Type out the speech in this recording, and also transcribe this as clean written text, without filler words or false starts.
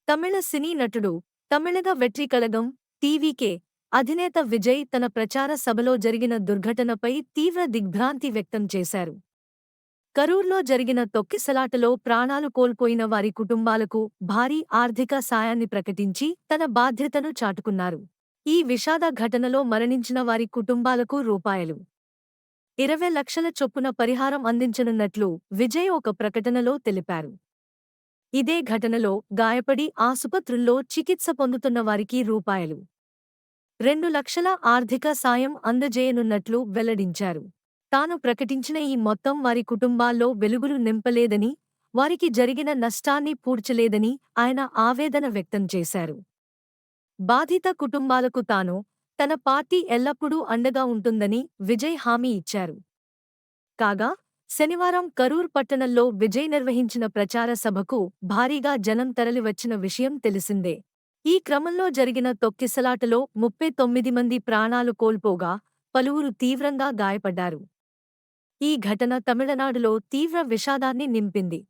తమిళ సినీ నటుడు, తమిళగ వెట్రికళగం, టీవీకే అధినేత విజయ్ తన ప్రచార సభలో జరిగిన దుర్ఘటనపై తీవ్ర దిగ్భ్రాంతి వ్యక్తం చేశారు. కరూర్లో జరిగిన తొక్కిసలాటలో ప్రాణాలు కోల్పోయిన వారి కుటుంబాలకు భారీ ఆర్థిక సాయాన్ని ప్రకటించి తన బాధ్యతను చాటుకున్నారు. ఈ విషాద ఘటనలో మరణించిన వారి కుటుంబాలకు రూపాయలు 20 లక్షల చొప్పున పరిహారం అందించనున్నట్లు విజయ్ ఒక ప్రకటనలో తెలిపారు. ఇదే ఘటనలో గాయపడి ఆసుపత్రుల్లో చికిత్స పొందుతున్న వారికి రూపాయలు 2 లక్షల ఆర్థిక సాయం అందజేయనున్నట్లు వెల్లడించారు. తాను ప్రకటించిన ఈ మొత్తం వారి కుటుంబాల్లో వెలుగులు నింపలేదని, వారికి జరిగిన నష్టాన్ని పూడ్చలేదని ఆయన ఆవేదన వ్యక్తం చేశారు. బాధిత కుటుంబాలకు తాను, తన పార్టీ ఎల్లప్పుడూ అండగా ఉంటుందని విజయ్ హామీ ఇచ్చారు. కాగా, శనివారం కరూర్ పట్టణంలో విజయ్ నిర్వహించిన ప్రచార సభకు భారీగా జనం తరలివచ్చిన విషయం తెలిసిందే. ఈ క్రమంలో జరిగిన తొక్కిసలాటలో 39 మంది ప్రాణాలు కోల్పోగా, పలువురు తీవ్రంగా గాయపడ్డారు. ఈ ఘటన తమిళనాడులో తీవ్ర విషాదాన్ని నింపింది.